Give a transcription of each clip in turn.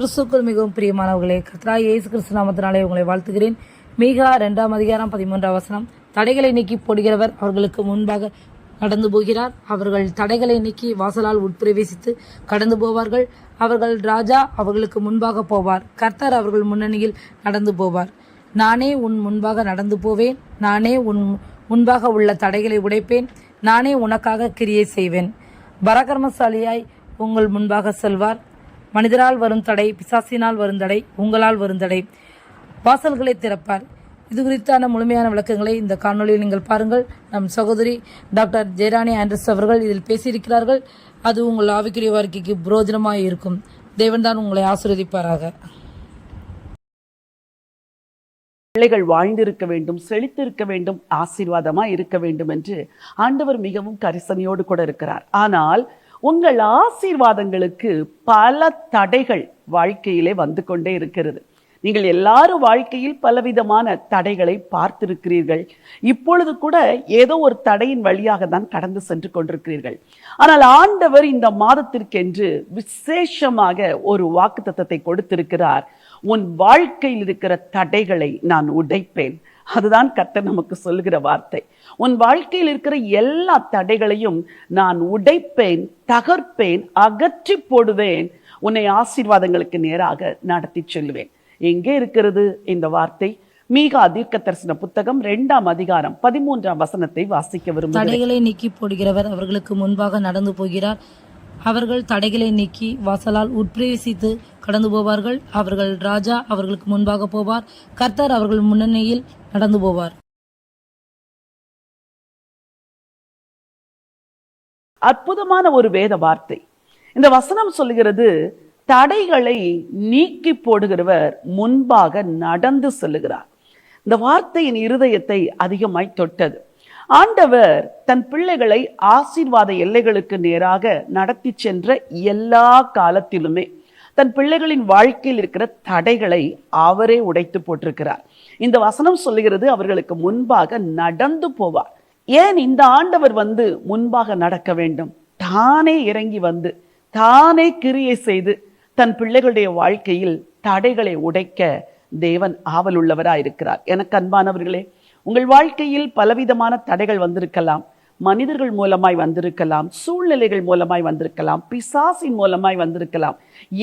கிறிஸ்துக்குள் மிகவும் பிரியமானவர்களே, கர்த்தராகிய இயேசு கிறிஸ்து நாமத்தினாலே உங்களை வாழ்த்துகிறேன். மீகா 2:13 தடைகளை நீக்கி போடுகிறவர் அவர்களுக்கு முன்பாக நடந்து போகிறார். அவர்கள் தடைகளை நீக்கி வாசலால் உட்பிரவேசித்து கடந்து போவார்கள். அவர்கள் ராஜா அவர்களுக்கு முன்பாக போவார். கர்த்தர் அவர்கள் முன்னணியில் நடந்து போவார். நானே உன் முன்பாக நடந்து போவேன். நானே உன் முன்பாக உள்ள தடைகளை உடைப்பேன். நானே உனக்காக கிரியை செய்வேன். பராக்கிரமசாலியாய் உங்கள் முன்பாக செல்வார். மனிதரால் வரும் தடை, பிசாசினால் வரும் தடை, உங்களால் வரும் தடை, வாசல்களை திறப்பார். இது குறித்தான முழுமையான விளக்கங்களை இந்த காணொலியில் நீங்கள் பாருங்கள். நம் சகோதரி டாக்டர் ஜெயராணி ஆண்ட்ரஸ் அவர்கள் இதில் பேசியிருக்கிறார்கள். அது உங்கள் ஆவிக்குரிய வாழ்க்கைக்கு புரோஜனமாக இருக்கும். தேவன்தான் உங்களை ஆசீர்வதிப்பாராக. பிள்ளைகள் வாழ்ந்திருக்க வேண்டும், செழித்திருக்க வேண்டும், ஆசீர்வாதமா இருக்க வேண்டும் என்று ஆண்டவர் மிகவும் கரிசனையோடு கூட இருக்கிறார். ஆனால் உங்கள் ஆசீர்வாதங்களுக்கு பல தடைகள் வாழ்க்கையிலே வந்து கொண்டே இருக்கிறது. நீங்கள் எல்லாரும் வாழ்க்கையில் பலவிதமான தடைகளை பார்த்திருக்கிறீர்கள். இப்பொழுது கூட ஏதோ ஒரு தடையின் வழியாக தான் கடந்து சென்று கொண்டிருக்கிறீர்கள். ஆனால் ஆண்டவர் இந்த மாதத்திற்கென்று விசேஷமாக ஒரு வாக்குத்தத்தத்தை கொடுத்திருக்கிறார். உன் வாழ்க்கையில் இருக்கிற தடைகளை நான் உடைப்பேன். அதுதான் கர்த்தர் நமக்கு சொல்லுகிற வார்த்தை. உன் வாழ்க்கையில் இருக்கிற எல்லா தடைகளையும் நான் உடைப்பேன், தகர்ப்பேன், அகற்றி போடுவேன். உன்னை ஆசீர்வாதங்களுக்கு நேராக நடத்தி செல்வேன். எங்கே இருக்கிறது இந்த வார்த்தை? மீகா தீர்க்கதரிசன புத்தகம் 2:13 வாசிக்க விரும்புகிறேன். தடைகளை நீக்கி போடுகிறவர் அவர்களுக்கு முன்பாக நடந்து போகிறார். அவர்கள் தடைகளை நீக்கி வாசலால் உட்பிரவேசித்து கடந்து போவார்கள். அவர்கள் ராஜா அவர்களுக்கு முன்பாக போவார். கர்த்தர் அவர்கள் முன்னணியில் நடந்து போவார். அற்புதமான ஒரு வேத வார்த்தை. இந்த வசனம் சொல்லுகிறது, தடைகளை நீக்கி போடுகிறவர் முன்பாக நடந்து செல்லுகிறார். இந்த வார்த்தையின் இருதயத்தை அதிகமாய் தொட்டது. ஆண்டவர் தன் பிள்ளைகளை ஆசீர்வாத எல்லைகளுக்கு நேராக நடத்தி சென்ற எல்லா காலத்திலுமே தன் பிள்ளைகளின் வாழ்க்கையில் இருக்கிற தடைகளை அவரே உடைத்து போட்டிருக்கிறார். இந்த வசனம் சொல்லுகிறது, அவர்களுக்கு முன்பாக நடந்து போவார். ஏன் இந்த ஆண்டவர் முன்பாக நடக்க வேண்டும்? தானே இறங்கி வந்து தானே கிரியை செய்து தன் பிள்ளைகளுடைய வாழ்க்கையில் தடைகளை உடைக்க தேவன் ஆவல் உள்ளவராயிருக்கிறார். எனக்கு அன்பானவர்களே, உங்கள் வாழ்க்கையில் பலவிதமான தடைகள் வந்திருக்கலாம். மனிதர்கள் மூலமாய் வந்திருக்கலாம், சூழ்நிலைகள் மூலமாய் வந்திருக்கலாம், பிசாசின் மூலமாய் வந்திருக்கலாம்.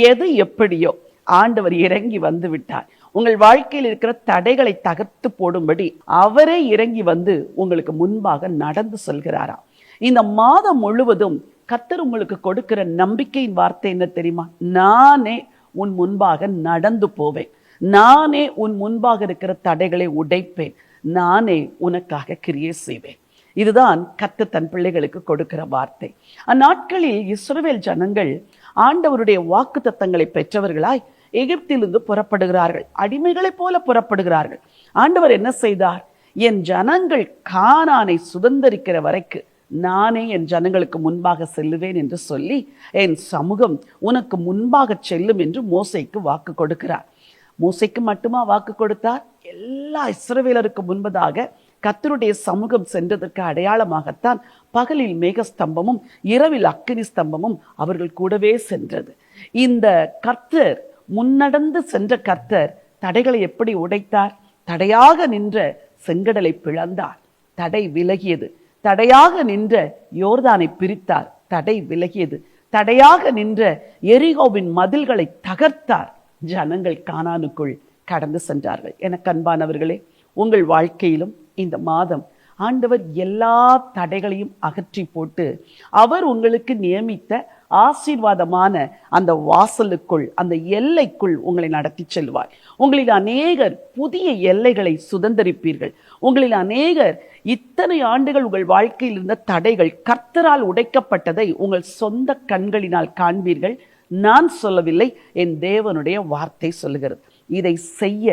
எது எப்படியோ ஆண்டவர் இறங்கி வந்து விட்டார். உங்கள் வாழ்க்கையில் இருக்கிற தடைகளை தகர்த்து போடும்படி அவரே இறங்கி வந்து உங்களுக்கு முன்பாக நடந்து செல்கிறாராம். இந்த மாதம் முழுவதும் கர்த்தர் உங்களுக்கு கொடுக்கிற நம்பிக்கையின் வார்த்தை என்ன தெரியுமா? நானே உன் முன்பாக நடந்து போவேன். நானே உன் முன்பாக இருக்கிற தடைகளை உடைப்பேன். நானே உனக்காக கிரியை செய்வேன். இதுதான் கர்த்தர் தன் பிள்ளைகளுக்கு கொடுக்கிற வார்த்தை. அந்நாட்களில் இஸ்ரவேல் ஜனங்கள் ஆண்டவருடைய வாக்குத்தத்தங்களை பெற்றவர்களாய் எகிப்திலிருந்து புறப்படுகிறார்கள். அடிமைகளைப் போல புறப்படுகிறார்கள். ஆண்டவர் என்ன செய்தார்? என் ஜனங்கள் கானானை சுதந்தரிக்கிற வரைக்கும் நானே என் ஜனங்களுக்கு முன்பாக செல்லுவேன் என்று சொல்லி என் சமூகம் உனக்கு முன்பாக செல்லும் என்று மோசேக்கு வாக்கு கொடுக்கிறார். மோசேக்கு மட்டுமா வாக்கு கொடுத்தார்? எல்லா இஸ்ரவேலருக்கு முன்பதாக கர்த்தருடைய சமூகம் சென்றதற்கு அடையாளமாகத்தான் பகலில் மேகஸ்தம்பமும் இரவில் அக்கினி ஸ்தம்பமும் அவர்கள் கூடவே சென்றது. இந்த கர்த்தர், முன்னடந்து சென்ற கர்த்தர் தடைகளை எப்படி உடைத்தார்? தடையாக நின்ற செங்கடலை பிளந்தார், தடை விலகியது. தடையாக நின்ற யோர்தானை பிரித்தார், தடை விலகியது. தடையாக நின்ற எரிகோவின் மதில்களை தகர்த்தார், ஜனங்கள் கானானுக்குள் கடந்து சென்றார்கள். எனக்கு அன்பானவர்களே, உங்கள் வாழ்க்கையிலும் இந்த மாதம் ஆண்டவர் எல்லா தடைகளையும் அகற்றி போட்டு அவர் உங்களுக்கு நியமித்த ஆசீர்வாதமான அந்த வாசலுக்குள், அந்த எல்லைக்குள் உங்களை நடத்தி செல்வார். உங்களில் அநேகர் புதிய எல்லைகளை சுதந்தரிப்பீர்கள். உங்களில் அநேகர் இத்தனை ஆண்டுகள் உங்கள் வாழ்க்கையில் இருந்த தடைகள் கர்த்தரால் உடைக்கப்பட்டதை உங்கள் சொந்த கண்களினால் காண்பீர்கள். நான் சொல்லவில்லை, என் தேவனுடைய வார்த்தை சொல்லுகிறது. இதை செய்ய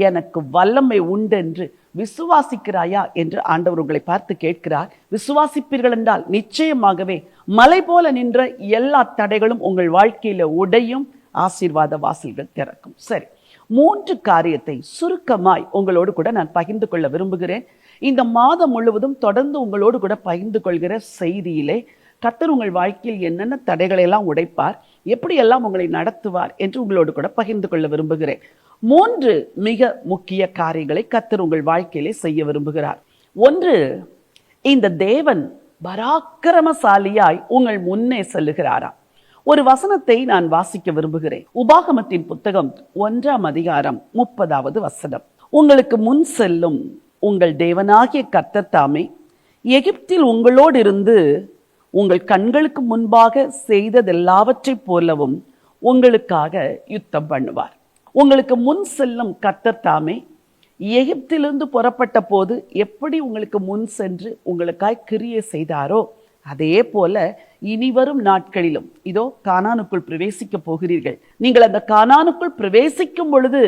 எனக்கு வல்லமை உண்டு என்று விசுவாசிக்கிறாயா என்று ஆண்டவர் உங்களை பார்த்து கேட்கிறார். விசுவாசிப்பீர்கள் என்றால் நிச்சயமாகவே மலை போல நின்ற எல்லா தடைகளும் உங்கள் வாழ்க்கையில உடையும், ஆசீர்வாத வாசல்கள் திறக்கும். சரி, 3 காரியத்தை சுருக்கமாய் உங்களோடு கூட நான் பகிர்ந்து கொள்ள விரும்புகிறேன். இந்த மாதம் முழுவதும் தொடர்ந்து உங்களோடு கூட பகிர்ந்து கொள்கிற செய்தியிலே கர்த்தர் உங்கள் வாழ்க்கையில் என்னென்ன தடைகளை எல்லாம் உடைப்பார், எப்படியெல்லாம் உங்களை நடத்துவார் என்று உங்களோடு கூட பகிர்ந்து கொள்ள விரும்புகிறேன். 3 மிக முக்கிய காரியங்களை கர்த்தர் உங்கள் வாழ்க்கையிலே செய்ய விரும்புகிறார். 1, இந்த தேவன் பராக்கிரமசாலியாய் உங்கள் முன்னே செல்லுகிறாராம். ஒரு வசனத்தை நான் வாசிக்க விரும்புகிறேன். உபாகமத்தின் புத்தகம் 1ஆம் அதிகாரம் 30வது வசனம். உங்களுக்கு முன் செல்லும் உங்கள் தேவனாகிய கர்த்தர் தாமே எகிப்தில் உங்களோடு இருந்து உங்கள் கண்களுக்கு முன்பாக செய்ததெல்லாவற்றைப் போலவும் உங்களுக்காக யுத்தம் பண்ணுவார். உங்களுக்கு முன் செல்லும் கர்த்தர் தாமே எகிப்திலிருந்து புறப்பட்ட போது எப்படி உங்களுக்கு முன் சென்று உங்களுக்காய் கிரியை செய்தாரோ, அதே போல இனிவரும் நாட்களிலும் இதோ கானானுக்குள் பிரவேசிக்க போகிறீர்கள். நீங்கள் அந்த கானானுக்குள் பிரவேசிக்கும் பொழுது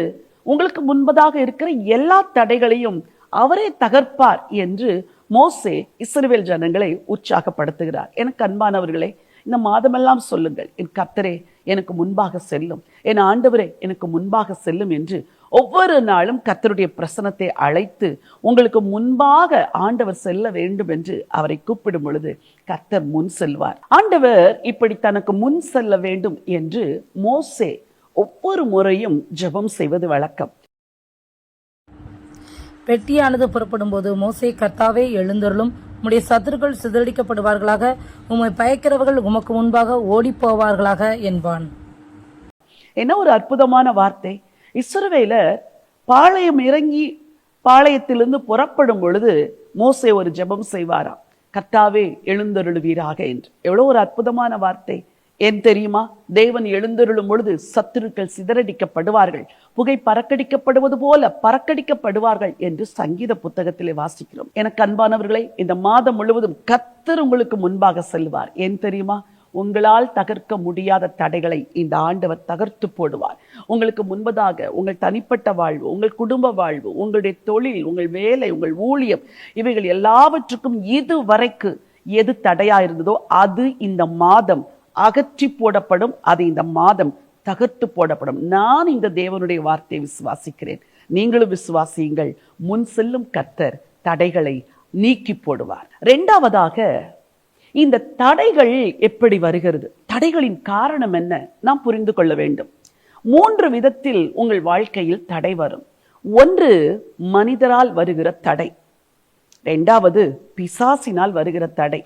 உங்களுக்கு முன்பதாக இருக்கிற எல்லா தடைகளையும் அவரே தகர்ப்பார் என்று மோசே இஸ்ரவேல் ஜனங்களை உற்சாகப்படுத்துகிறார். எனக்கு அன்பானவர்களே, இந்த மாதமெல்லாம் சொல்லுங்கள், என் கர்த்தரே எனக்கு முன்பாக செல்லும், என் ஆண்டவரே எனக்கு முன்பாக செல்லும் என்று ஒவ்வொரு நாளும் கர்த்தருடைய பிரசனத்தை அழைத்து உங்களுக்கு முன்பாக ஆண்டவர் செல்ல வேண்டும் என்று அவரை கூப்பிடும் பொழுது கர்த்தர் முன் செல்வார். ஆண்டவர் இப்படி தனக்கு முன் செல்ல வேண்டும் என்று மோசே ஒவ்வொரு முறையும் ஜெபம் செய்வது வழக்கம். பெட்டியானது புறப்படும் போது மோசே, கர்த்தாவே எழுந்தருளும், உம்முடைய சத்துருக்கள் சிதறடிக்கப்படுவார்களாக, உம்மை பயக்கிறவர்கள் உமக்கு முன்பாக ஓடி போவார்களாக என்பான். என்ன ஒரு அற்புதமான வார்த்தை! இஸ்ரவேலர் பாளையம் இறங்கி பாளையத்திலிருந்து புறப்படும் பொழுது மோசே ஒரு ஜெபம் செய்வாராம், கர்த்தாவே எழுந்தருளுவீராக என்று. எவ்வளவு ஒரு அற்புதமான வார்த்தை! ஏன் தெரியுமா? தேவன் எழுந்தருளும் பொழுது சத்துருக்கள் சிதறடிக்கப்படுவார்கள், புகை பறக்கடிக்கப்படுவது போல பறக்கடிக்கப்படுவார்கள் என்று சங்கீத புத்தகத்திலே வாசிக்கிறோம். எனக்கு அன்பானவர்களே, இந்த மாதம் முழுவதும் கர்த்தர் உங்களுக்கு முன்பாக செல்வார். ஏன் தெரியுமா? உங்களால் தகர்க்க முடியாத தடைகளை இந்த ஆண்டவர் தகர்த்து போடுவார். உங்களுக்கு முன்பதாக உங்கள் தனிப்பட்ட வாழ்வு, உங்கள் குடும்ப வாழ்வு, உங்களுடைய தொழில், உங்கள் வேலை, உங்கள் ஊழியம், இவைகள் எல்லாவற்றுக்கும் இதுவரைக்கு எது தடையா இருந்ததோ அது இந்த மாதம் அகற்றி போடப்படும். அது இந்த மாதம் தகர்த்து போடப்படும். நான் இந்த தேவனுடைய வார்த்தையை விசுவாசிக்கிறேன், நீங்களும் விசுவாசியுங்கள். முன் செல்லும் கர்த்தர் தடைகளை நீக்கி போடுவார். 2வதாக, இந்த தடைகள் எப்படி வருகிறது, தடைகளின் காரணம் என்ன நாம் புரிந்து கொள்ள வேண்டும். 3 விதத்தில் உங்கள் வாழ்க்கையில் தடை வரும். 1, மனிதரால் வருகிற தடை. 2வது, பிசாசினால் வருகிற தடை.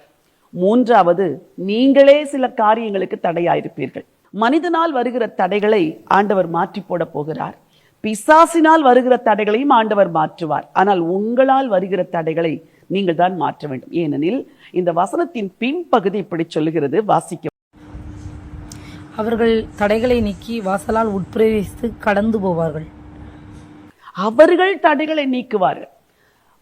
3வது, நீங்களே சில காரியங்களுக்கு தடையாயிருப்பீர்கள். மனிதனால் வருகிற தடைகளை ஆண்டவர் மாற்றி போட போகிறார். பிசாசினால் வருகிற தடைகளையும் ஆண்டவர் மாற்றுவார். ஆனால் உங்களால் வருகிற தடைகளை நீங்கள் தான் மாற்ற வேண்டும். ஏனெனில் இந்த வசனத்தின் பின்பகுதி இப்படி சொல்லுகிறது, வாசிக்க. அவர்கள் தடைகளை நீக்கி வாசலால் உட்பிரவேசித்து கடந்து போவார்கள். அவர்கள் தடைகளை நீக்குவார்கள்.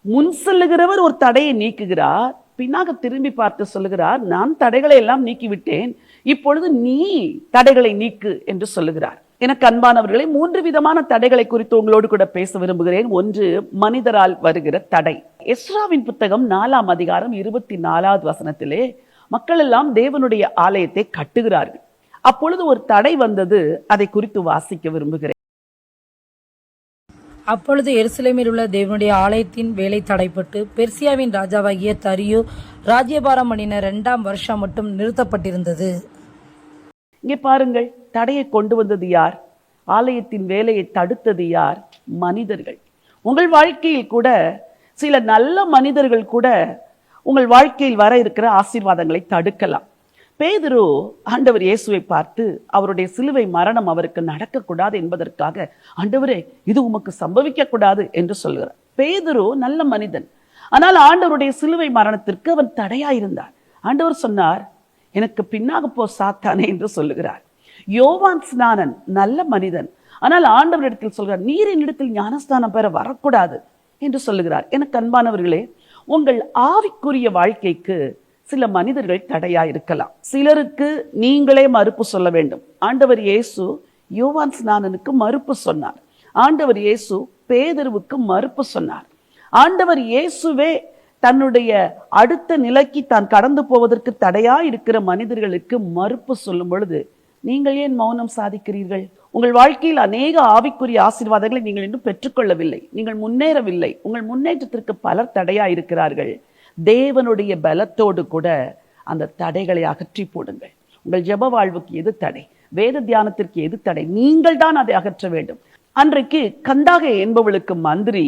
முன் செல்லுகிறவர் ஒரு தடையை நீக்குகிறார், பின்னாக திரும்பி பார்த்து சொல்லுகிறார், நான் தடைகளை எல்லாம் நீக்கிவிட்டேன், இப்பொழுது நீ தடைகளை நீக்கு என்று சொல்லுகிறார். எனக்கு அன்பானவர்களை, 3 விதமான தடைகளை குறித்து உங்களோடு கூட பேச விரும்புகிறேன். 1, மனிதரால் வருகிற தடை. எஸ்ராவின் புத்தகம் 4ஆம் அதிகாரம் 24வது வசனத்திலே மக்கள் எல்லாம் தேவனுடைய ஆலயத்தை கட்டுகிறார்கள். அப்பொழுது ஒரு தடை வந்தது, அதை குறித்து வாசிக்க விரும்புகிறேன். அப்பொழுது எருசலேமில் உள்ள தேவனுடைய ஆலயத்தின் வேலை தடைப்பட்டு பெர்சியாவின் ராஜாவாகிய தரியு ராஜ்யபாரம் பண்ணின 2ஆம் வருஷம் மட்டும் நிறுத்தப்பட்டிருந்தது. இங்கே பாருங்கள், தடையை கொண்டு வந்தது யார்? ஆலயத்தின் வேலையை தடுத்தது யார்? மனிதர்கள். உங்கள் வாழ்க்கையில் கூட சில நல்ல மனிதர்கள் கூட உங்கள் வாழ்க்கையில் வர இருக்கிற ஆசீர்வாதங்களை தடுக்கலாம். பேதுரு ஆண்டவர் இயேசுவை பார்த்து அவருடைய சிலுவை மரணம் அவருக்கு நடக்கக்கூடாது என்பதற்காக, ஆண்டவரே இது உமக்கு சம்பவிக்க கூடாது என்று சொல்கிறார். பேதுரு நல்ல மனிதன், ஆனால் ஆண்டவருடைய சிலுவை மரணத்திற்கு அவன் தடையாயிருந்தார். ஆண்டவர் சொன்னார், எனக்கு பின்னாக போ சாத்தானே என்று சொல்லுகிறார். யோவான் ஸ்நானன் நல்ல மனிதன், ஆனால் ஆண்டவரிடத்தில் சொல்கிறார், நீர் என்னிடத்தில் ஞானஸ்தானம் பெற வரக்கூடாது என்று சொல்லுகிறார். எனக்கு அன்பானவர்களே, உங்கள் ஆவிக்குரிய வாழ்க்கைக்கு சில மனிதர்கள் தடையா இருக்கலாம். சிலருக்கு நீங்களே மறுப்பு சொல்ல வேண்டும். ஆண்டவர் இயேசு யோவான் ஸ்நானனுக்கு மறுப்பு சொன்னார். ஆண்டவர் இயேசு பேதுருவுக்கு மறுப்பு சொன்னார். ஆண்டவர் இயேசுவே தன்னுடைய அடுத்த நிலைக்கு தான் கடந்து போவதற்கு தடையா இருக்கிற மனிதர்களுக்கு மறுப்பு சொல்லும் பொழுது நீங்கள் ஏன் மௌனம் சாதிக்கிறீர்கள்? உங்கள் வாழ்க்கையில் அநேக ஆவிக்குரிய ஆசீர்வாதங்களை நீங்கள் இன்னும் பெற்றுக்கொள்ளவில்லை, நீங்கள் முன்னேறவில்லை. உங்கள் முன்னேற்றத்திற்கு பலர் தடையா இருக்கிறார்கள். தேவனுடைய பலத்தோடு கூட அந்த தடைகளை அகற்றி போடுங்கள். உங்கள் ஜெப வாழ்வுக்கு எது தடை, வேத தியானத்திற்கு எது தடை, நீங்கள் தான் அதை அகற்ற வேண்டும். அன்றைக்கு கந்தாகை என்பவளுக்கு மந்திரி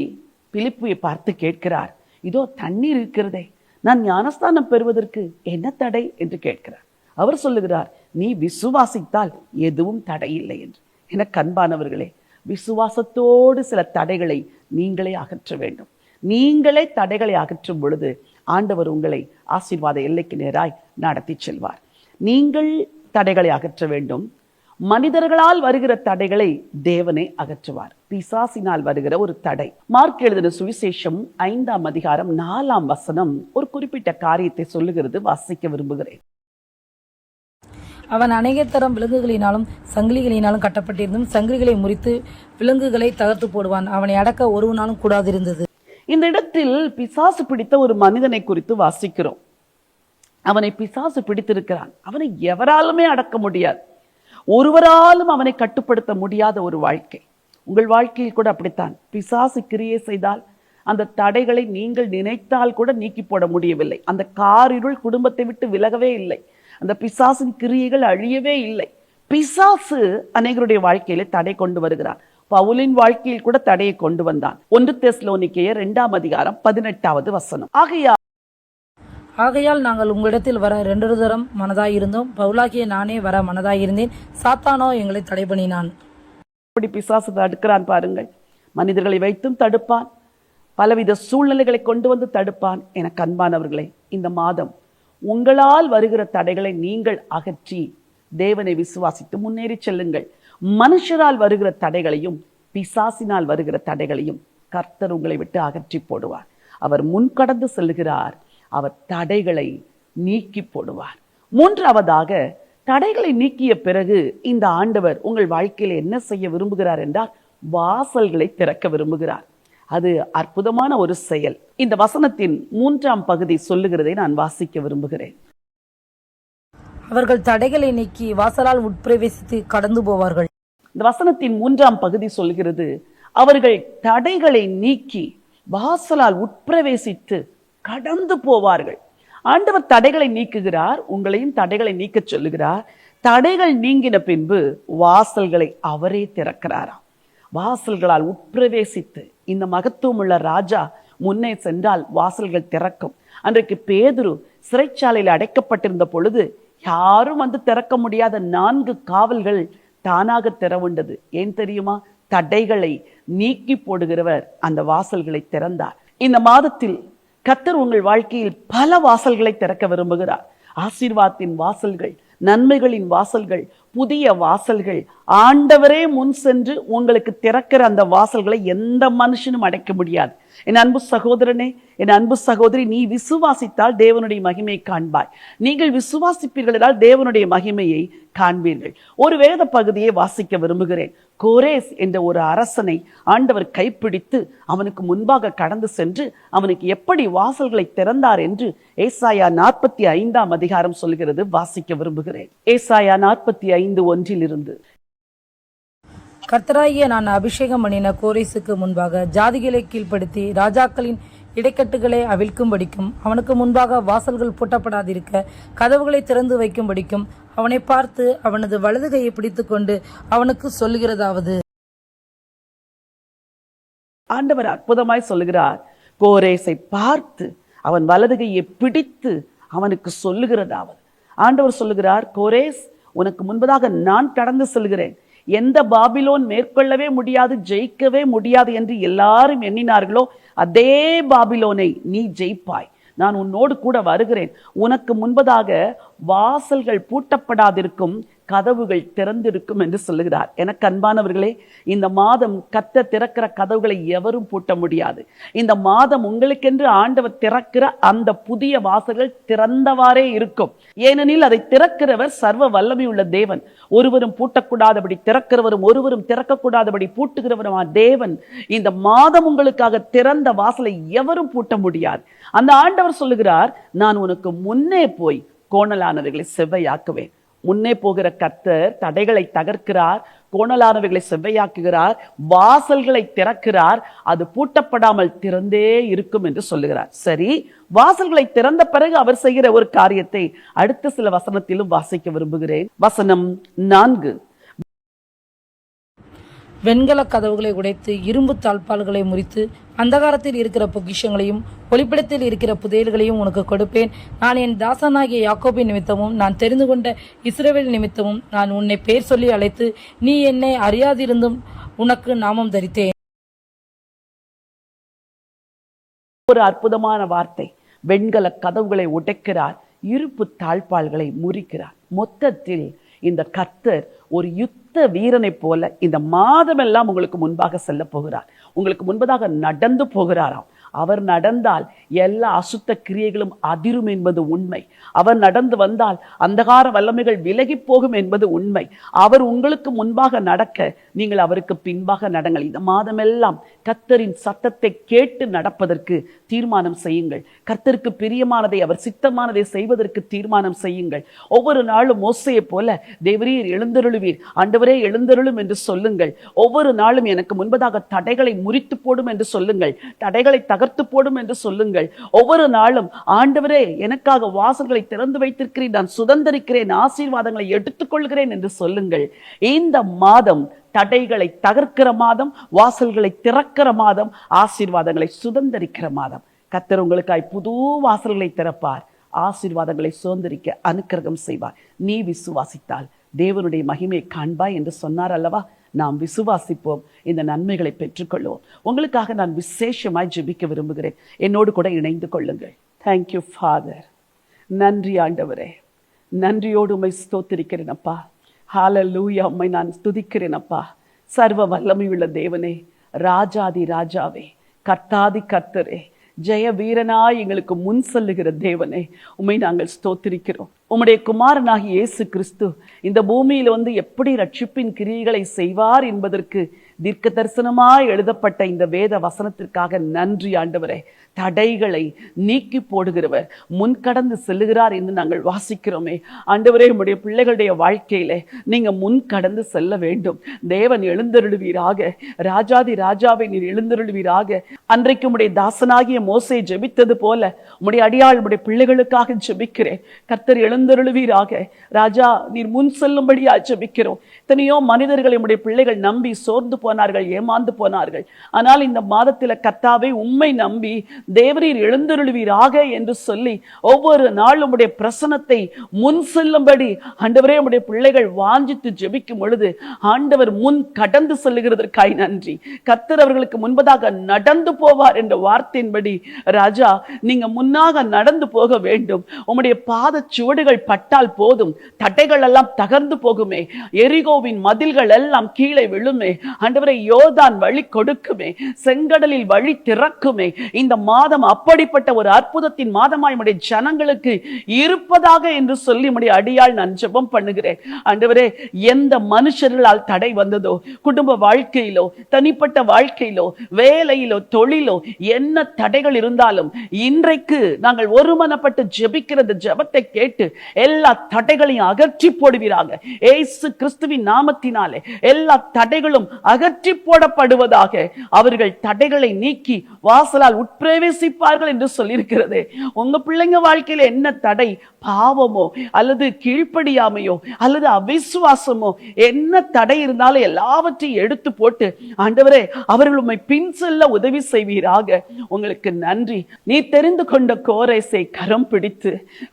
பிலிப்புவை பார்த்து கேட்கிறார், இதோ தண்ணீர் இருக்கிறதே, நான் ஞானஸ்தானம் பெறுவதற்கு என்ன தடை என்று கேட்கிறார். அவர் சொல்லுகிறார், நீ விசுவாசித்தால் எதுவும் தடை இல்லை என்று. எனக்கு அன்பானவர்களே, விசுவாசத்தோடு சில தடைகளை நீங்களே அகற்ற வேண்டும். நீங்களே தடைகளை அகற்றும் பொழுது ஆண்டவர் உங்களை ஆசீர்வாத எல்லைக்கு நேராய் நடத்தி செல்வார். நீங்கள் தடைகளை அகற்ற வேண்டும். மனிதர்களால் வருகிற தடைகளை தேவனே அகற்றுவார். பிசாசினால் வருகிற ஒரு தடை. மார்க் எழுதின சுவிசேஷம் 5ஆம் அதிகாரம் 4ஆம் வசனம் ஒரு குறிப்பிட்ட காரியத்தை சொல்லுகிறது. வாசிக்க விரும்புகிறேன். அவன் அநேக தரம் விலங்குகளினாலும் சங்கிலிகளினாலும் கட்டப்பட்டிருந்தும் சங்கிலிகளை முறித்து விலங்குகளை தகர்த்து போடுவான். அவனை அடக்க ஒருவனாலும் கூடாதிருந்தது. இந்த இடத்தில் பிசாசு பிடித்த ஒரு மனிதனை குறித்து வாசிக்கிறோம். அவனை பிசாசு பிடித்திருக்கிறான். அவனை எவராலுமே அடக்க முடியாது. ஒருவராலும் அவனை கட்டுப்படுத்த முடியாத ஒரு வாழ்க்கை. உங்கள் வாழ்க்கையில் கூட அப்படித்தான். பிசாசு கிரியை செய்தால் அந்த தடைகளை நீங்கள் நினைத்தால் கூட நீக்கி போட முடியவில்லை. அந்த காரிருள் குடும்பத்தை விட்டு விலகவே இல்லை. அந்த பிசாசின் கிரியைகள் அழியவே இல்லை. பிசாசு அநேகருடைய வாழ்க்கையில தடை கொண்டு வருகிறான். பவுலின் வாழ்க்கையில் கூட தடையை கொண்டு வந்தான். 1 தெசலோனிக்கேயர் 2ஆம் அதிகாரம் 18வது வசனம். ஆகையால் நாங்கள் உங்களிடத்தில் வர 2 தரம் மனதாயிருந்தோம். பவுலாகிய நானே வர மனதாயிருந்தேன். சாத்தானோ எங்களை தடை பண்ணினான். அப்படி பிசாசு தடுக்கிறான் பாருங்கள். மனிதர்களை வைத்தும் தடுப்பான், பலவித சூழ்நிலைகளை கொண்டு வந்து தடுப்பான். எனக்கு அன்பானவர்களே, இந்த மாதம் உங்களால் வருகிற தடைகளை நீங்கள் அகற்றி தேவனை விசுவாசித்து முன்னேறி செல்லுங்கள். மனுஷரால் வருகிற தடைகளையும் பிசாசினால் வருகிற தடைகளையும் கர்த்தர் உங்களை விட்டு அகற்றி போடுவார். அவர் முன்கடந்து செல்கிறார். அவர் தடைகளை நீக்கி போடுவார். 3ஆவதாக, தடைகளை நீக்கிய பிறகு இந்த ஆண்டவர் உங்கள் வாழ்க்கையில் என்ன செய்ய விரும்புகிறார் என்றால் வாசல்களை திறக்க விரும்புகிறார். அது அற்புதமான ஒரு செயல். இந்த வசனத்தின் 3ஆம் பகுதி சொல்லுகிறதை நான் வாசிக்க விரும்புகிறேன். அவர்கள் தடைகளை நீக்கி வாசலால் உட்பிரவேசித்து கடந்து போவார்கள். இந்த வசனத்தின் 3ஆம் பகுதி சொல்கிறது, அவர்கள் தடைகளை நீக்கி வாசலால் உட்பிரவேசித்து கடந்து போவார்கள். ஆண்டவர் தடைகளை நீக்குகிறார். உங்களையும் தடைகளை நீக்க சொல்லுகிறார். தடைகள் நீங்கின பின்பு வாசல்களை அவரே திறக்கிறாராம். வாசல்களால் உட்பிரவேசித்து இந்த மகத்துவம் உள்ள ராஜா முன்னே சென்றால் வாசல்கள் திறக்கும். அன்றைக்கு பேதுரு சிறைச்சாலையில் அடைக்கப்பட்டிருந்த பொழுது யாரும் வந்து திறக்க முடியாத 4 காவல்கள் தானாக திறவுண்டது. ஏன் தெரியுமா? தடைகளை நீக்கி போடுகிறவர் அந்த வாசல்களை திறந்தார். இந்த மாதத்தில் கர்த்தர் உங்கள் வாழ்க்கையில் பல வாசல்களை திறக்க விரும்புகிறார். ஆசீர்வாதத்தின் வாசல்கள், நன்மைகளின் வாசல்கள், புதிய வாசல்கள். ஆண்டவரே முன் சென்று உங்களுக்கு திறக்கிற அந்த வாசல்களை எந்த மனுஷனும் அடைக்க முடியாது. என் அன்பு சகோதரனே, என் அன்பு சகோதரி, நீ விசுவாசித்தால் தேவனுடைய மகிமையை காண்பாய். நீங்கள் விசுவாசிப்பீர்கள் என்றால் தேவனுடைய மகிமையை காண்பீர்கள். ஒரு வேத பகுதியை வாசிக்க விரும்புகிறேன். கோரேஸ் என்ற ஒரு அரசனை ஆண்டவர் கைப்பிடித்து அவனுக்கு முன்பாக கடந்து சென்று அவனுக்கு எப்படி வாசல்களை திறந்தார் என்று ஏசாயா 45ஆம் அதிகாரம் சொல்கிறது. வாசிக்க விரும்புகிறேன். ஏசாயா 45:1 கர்த்தராகிய நான் அபிஷேகம் பண்ணின கோரேசுக்கு முன்பாக ஜாதிகளை கீழ்ப்படுத்தி ராஜாக்களின் இடைக்கட்டுகளை அவிழ்க்கும்படிக்கும் அவனுக்கு முன்பாக வாசல்கள் பூட்டப்படாதிருக்க கதவுகளை திறந்து வைக்கும்படிக்கும் அவனை பார்த்து அவனது வலது கையை பிடித்துக் கொண்டு அவனுக்கு சொல்லுகிறதாவது. ஆண்டவர் அற்புதமாய் சொல்லுகிறார். கோரேசை பார்த்து அவன் வலது கையை பிடித்து அவனுக்கு சொல்லுகிறதாவது. ஆண்டவர் சொல்லுகிறார், கோரேஸ், உனக்கு முன்பதாக நான் கடந்து செல்கிறேன். எந்த பாபிலோன் மேற்கொள்ளவே முடியாது, ஜெயிக்கவே முடியாது என்று எல்லாரும் எண்ணினார்களோ அதே பாபிலோனை நீ ஜெயிப்பாய். நான் உன்னோடு கூட வருகிறேன். உனக்கு முன்பதாக வாசல்கள் பூட்டப்படாதிருக்கும், கதவுகள் திறந்திருக்கும் என்று சொல்லுகிறார். எனக்கு அன்பானவர்களே, இந்த மாதம் கர்த்தர் திறக்கிற கதவுகளை எவரும் பூட்ட முடியாது. இந்த மாதம் உங்களுக்கென்று ஆண்டவர் திறக்கிற அந்த புதிய வாசல்கள் திறந்தவாறே இருக்கும். ஏனெனில் அதை திறக்கிறவர் சர்வ வல்லமை உள்ள தேவன். ஒருவரும் பூட்டக்கூடாதபடி திறக்கிறவரும் ஒருவரும் திறக்கக்கூடாதபடி பூட்டுகிறவரும் தேவன். இந்த மாதம் உங்களுக்காக திறந்த வாசலை எவரும் பூட்ட முடியாது. அந்த ஆண்டவர் சொல்லுகிறார், நான் உனக்கு முன்னே போய் கோணலானவைகளை செவ்வையாக்குவேன், முன்னே போகிற கர்த்தர் தடைகளை தகர்க்கிறார், கோணலானவைகளை செவ்வையாக்குகிறார், வாசல்களை திறக்கிறார், அது பூட்டப்படாமல் திறந்தே இருக்கும் என்று சொல்லுகிறார். சரி, வாசல்களை திறந்த பிறகு அவர் செய்கிற ஒரு காரியத்தை அடுத்த சில வசனத்திலும் வாசிக்க விரும்புகிறேன். வசனம் 4. வெண்கல கதவுகளை உடைத்து இரும்பு தாழ்பால்களை முறித்து அந்தகாரத்தில் இருக்கிற பொக்கிஷங்களையும் ஒளிப்படத்தில் இருக்கிற புதையல்களையும் உனக்கு கொடுப்பேன். நான் என் தாசனாகிய யாக்கோபின் நிமித்தமும் நான் தெரிந்து கொண்ட இஸ்ரவேல் நிமித்தமும் நான் உன்னை பேர் சொல்லி அழைத்து நீ என்னை அறியாதிருந்தும் உனக்கு நாமம் தரித்தேன். ஒரு அற்புதமான வார்த்தை. வெண்கல கதவுகளை உடைக்கிறார், இருப்பு தாழ்பால்களை முறிக்கிறார். மொத்தத்தில் இந்த கர்த்தர் ஒரு யுத்த வீரனை போல இந்த மாதமெல்லாம் உங்களுக்கு முன்பாக செல்ல போகிறார். உங்களுக்கு முன்பதாக நடந்து போகிறாராம். அவர் நடந்தால் எல்லா அசுத்த கிரியைகளும் அதிரும் என்பது உண்மை. அவர் நடந்து வந்தால் அந்தகார வல்லமைகள் விலகி போகும் என்பது உண்மை. அவர் உங்களுக்கு முன்பாக நடக்க நீங்கள் அவருக்கு பின்பாக நடங்கள். இந்த மாதமெல்லாம் கர்த்தரின் சத்தத்தை கேட்டு நடப்பதற்கு தீர்மானம் செய்யுங்கள். கர்த்தருக்கு பிரியமானதை, அவர் சித்தமானதை செய்வதற்கு தீர்மானம் செய்யுங்கள். ஒவ்வொரு நாளும் மோசேயை போல தேவரீர் எழுந்தருளுவீர், ஆண்டவரே எழுந்தருளும் என்று சொல்லுங்கள். ஒவ்வொரு நாளும் எனக்கு முன்பதாக தடைகளை முறித்து போடும் என்று சொல்லுங்கள், தடைகளை தகர்த்து போடும் என்று சொல்லுங்கள். ஒவ்வொரு நாளும் ஆண்டவரே எனக்காக வாசல்களை திறந்து வைத்திருக்கிறேன், நான் சுதந்திரிக்கிறேன், ஆசீர்வாதங்களை எடுத்துக்கொள்கிறேன் என்று சொல்லுங்கள். இந்த மாதம் தடைகளை தகர்க்கிற மாதம், வாசல்களை திறக்கிற மாதம், ஆசீர்வாதங்களை சுதந்திரிக்கிற மாதம். கர்த்தர் உங்களுக்காய் புது வாசல்களை திறப்பார், ஆசீர்வாதங்களை சுதந்திரிக்க அனுக்கிரகம் செய்வார். நீ விசுவாசித்தால் தேவனுடைய மகிமை காண்பாய் என்று சொன்னார் அல்லவா? நாம் விசுவாசிப்போம், இந்த நன்மைகளை பெற்றுக்கொள்வோம். உங்களுக்காக நான் விசேஷமாய் ஜெபிக்க விரும்புகிறேன். என்னோடு கூட இணைந்து கொள்ளுங்கள். Thank you father. நன்றி ஆண்டவரே, நன்றியோடு உம்மை ஸ்தோத்திரிக்கிறேன் அப்பா. ஹல்லேலூயா, உம்மை நான் துதிக்கிறேன் அப்பா. சர்வ வல்லமையுள்ள தேவனே, ராஜாதி ராஜாவே, கர்த்தாதி கர்த்தரே, ஜெய வீரனாய் எங்களுக்கு முன் செல்லுகிற தேவனே, உம்மை நாங்கள் ஸ்தோத்திரிக்கிறோம். உம்முடைய குமாரனாகி இயேசு கிறிஸ்து இந்த பூமியில எப்படி ரட்சிப்பின் கிரியைகளை செய்வார் என்பதற்கு தீர்க்க தரிசனமாய் எழுதப்பட்ட இந்த வேத வசனத்திற்காக நன்றி ஆண்டவரே. தடைகளை நீக்கி போடுகிறவர், முன் கடந்து செல்லுகிறார் என்று நாங்கள் வாசிக்கிறோமே. ஆண்டவரே, உம்முடைய பிள்ளைகளுடைய வாழ்க்கையில நீங்க முன் கடந்து செல்ல வேண்டும். தேவன் எழுந்தருளுவீராக, ராஜாதி ராஜாவை நீர் எழுந்தருளுவீராக. அன்றைக்கு உம்முடைய தாசனாகிய மோசே ஜெபித்தது போல உம்முடைய அடியாள் உம்முடைய பிள்ளைகளுக்காக ஜெபிக்கிறேன். கர்த்தர் எழுந்தருளுவீராக. ராஜா, நீர் முன் செல்லும்படியா ஜெபிக்கிறோம். எத்தனையோ மனிதர்களை உம்முடைய பிள்ளைகள் நம்பி சோர்ந்து போனார்கள், ஏமாந்து போனார்கள். ஆனால் இந்த மாதத்தில கர்த்தாவை உம்மை நம்பி தேவரீர் எழுந்தருளுவீராக என்று சொல்லி ஒவ்வொரு நாள் உம்முடைய பிரசன்னத்தை முன் செல்லும்படி ஆண்டவரே உம்முடைய பிள்ளைகள் வாஞ்சித்து ஜெபிக்கும் பொழுது ஆண்டவர் முன் கடந்து செல்லுகிறதற்காய் நன்றி. கர்த்தர் அவர்களுக்கு முன்பதாக நடந்து போவார் என்ற வார்த்தையின்படி ராஜா, நீங்க முன்னாக நடந்து போக வேண்டும். உம்முடைய பாத சுவடுகள் பட்டால் போதும், தடைகள் எல்லாம் தகர்ந்து போகுமே, எரிகோவின் மதில்கள் எல்லாம் கீழே விழுமே, ஆண்டவரே யோர்தான் வழி கொடுக்குமே, செங்கடலில் வழி திறக்குமே. இந்த மாதம் அப்படிப்பட்ட ஒரு அற்புதத்தின் மாதமாய் உம்முடைய ஜனங்களுக்கு இருப்பதாக என்று சொல்லி உம்முடைய அடியாள் நான் ஜெபம் பண்ணுகிறேன். ஆண்டவரே, எந்த மனுஷர்களால் தடை வந்ததோ, குடும்ப வாழ்க்கையிலோ, தனிப்பட்ட வாழ்க்கையிலோ, வேலையிலோ, தொழிலோ, என்ன தடைகள் இருந்தாலும் இன்றைக்கு நாங்கள் ஒருமனப்பட்டு ஜெபிக்கிற ஜெபத்தை கேட்டு எல்லா தடைகளையும் அகற்றி போடுவீராக. இயேசு கிறிஸ்துவின் நாமத்தினாலே எல்லா தடைகளும் அகற்றி போடப்படுவதாக. அவர்கள் தடைகளை நீக்கி வாசலால் உட்பிரவேசிப்பார்கள் என்று சொல்லியிருக்கிறது. உங்க பிள்ளைங்க வாழ்க்கையில என்ன தடை, பாவமோ அல்லது கீழ்ப்படியாமையோ அல்லது அவிசுவாசமோ, என்ன தடை இருந்தாலும் எல்லாவற்றையும் எடுத்து போட்டு ஆண்டவரே அவர்கள் உம்மை பின் செல்ல உதவி செய்வீராக. உங்களுக்கு நன்றி. நீ தெரிந்து கொண்ட கோரேசை கரம் பிடித்து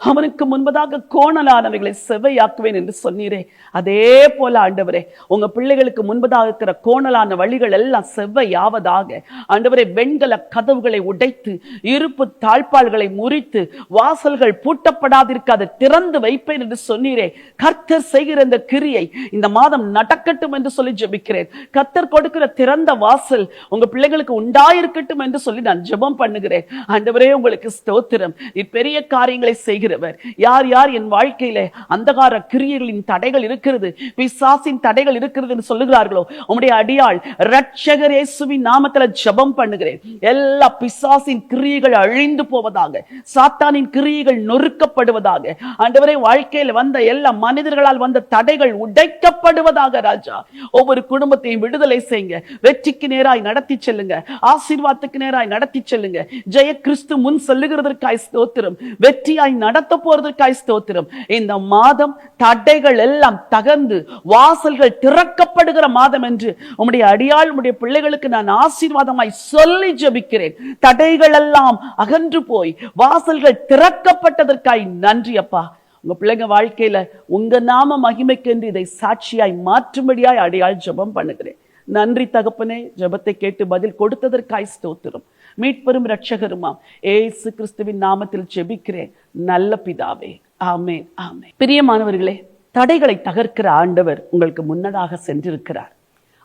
அவனுக்கு முன்பதாக கோணலானவைகளை செவ்வையாக்குவேன் என்று சொன்னீரே, அதே போல ஆண்டவரே உங்க பிள்ளைகளுக்கு முன்பதாக இருக்கிற கோணலான வழிகள் எல்லாம் செவ்வையாவதாக. ஆண்டவரே, வெண்கல கதவுகளை உடைத்து இருப்பு தாழ்பால்களை முறித்து வாசல்கள் பூட்டப்படாதிருக்காது திறந்து வைப்பேன் என்று சொன்னீரே. கர்த்தர் செய்கிற இந்த கிரியை இந்த மாதம் நடக்கட்டும் என்று சொல்லி ஜெபிக்கிறேன். கர்த்தர் கொடுக்கிற திறந்த வாசல் உங்க பிள்ளைகளுக்கு உண்டாயிருக்கட்டும் என்று சொல்லி நான் ஜெபம் பண்ணுகிறேன். ஆண்டவரே, உங்களுக்கு ஸ்தோத்திரம். பெரிய காரியங்களை செய்கிறவர். யார் யார் என் வாழ்க்கையில அந்தகார கிரியைகளின் தடைகள் இருக்கிறது, பிசாசின் தடைகள் இருக்கிறது என்று சொல்லுகிறார்களோ, உம்முடைய அடியாள் இரட்சகர் இயேசுவின் நாமத்தில் ஜெபம் பண்ணுகிறேன். எல்லா பிசாசு பிசாசின் கிரியைகள் அழிந்து போவதாக, சாத்தானின் கிரியைகள் நொறுக்கப்படுவதாக. ஆண்டவரே, வாழ்க்கையில் வந்த எல்லா மனிதர்களால் வந்த தடைகள் உடைக்கப்படுவதாக. ராஜா, ஒவ்வொரு குடும்பத்தையும் விடுதலை செய்யுங்க. வெற்றிக்கு நேராய் நடத்தி செல்லுங்க. ஆசீர்வாதத்துக்கு நேராய் நடத்தி செல்லுங்க. ஜெய கிறிஸ்து முன் செல்லுகிறதற்காய் ஸ்தோத்திரம். வெற்றியாய் நடத்த போறதற்காய் ஸ்தோத்திரம். இந்த மாதம் தடைகள் எல்லாம் தகர்ந்து வாசல்கள் திறக்கப்படுகிற மாதம் என்று உம்முடைய அடியாள் உம்முடைய பிள்ளைகளுக்கு நான் ஆசீர்வாதமாய் சொல்லி ஜெபிக்கிறேன். தடைகள் எல்லாம் அகன்று போய் வாசல்கள் திறக்கப்பட்டதற்காய் நன்றி அப்பா. உங்க பிள்ளைங்க வாழ்க்கையில உங்க நாம மகிமைக்கென்று இதை சாட்சியாய் மாற்றும்படியாய் அடியாள் ஜெபம் பண்ணுகிறேன். நன்றி தகப்பனே, ஜெபத்தை கேட்டு பதில் கொடுத்ததற்காய் ஸ்தோத்திரம். மீட்பெரும் இரட்சகருமாம் ஏசு கிறிஸ்துவின் நாமத்தில் ஜெபிக்கிறேன் நல்ல பிதாவே, ஆமென், ஆமென். பிரியமானவர்களே, தடைகளை தகர்க்கிற ஆண்டவர் உங்களுக்கு முன்னதாக சென்றிருக்கிறார்.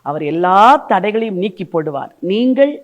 அவர் எல்லா தடைகளையும் நீக்கி போடுவார். நீங்கள்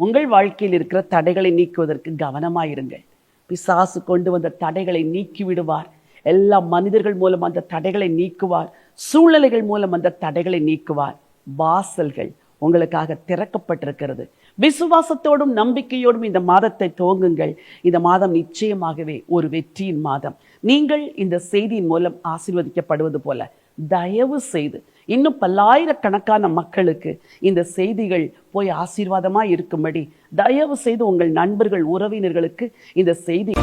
உங்கள் வாழ்க்கையில் இருக்கிற தடைகளை நீக்குவதற்கு கவனமாயிருங்கள். பிசாசு கொண்டு வந்த தடைகளை நீக்கி விடுவார். எல்லா மனிதர்கள் மூலம் அந்த தடைகளை நீக்குவார். சூழ்நிலைகள் மூலம் அந்த தடைகளை நீக்குவார். வாசல்கள் உங்களுக்காக திறக்கப்பட்டிருக்கிறது. விசுவாசத்தோடும் நம்பிக்கையோடும் இந்த மாதத்தை துவங்குங்கள். இந்த மாதம் நிச்சயமாகவே ஒரு வெற்றியின் மாதம். நீங்கள் இந்த செய்தியின் மூலம் ஆசீர்வதிக்கப்படுவது போல தயவு செய்து இன்னும் பல்லாயிரக்கணக்கான மக்களுக்கு இந்த செய்திகள் போய் ஆசீர்வாதமாய் இருக்கும்படி தயவு செய்து உங்கள் நண்பர்கள், உறவினர்களுக்கு இந்த செய்தி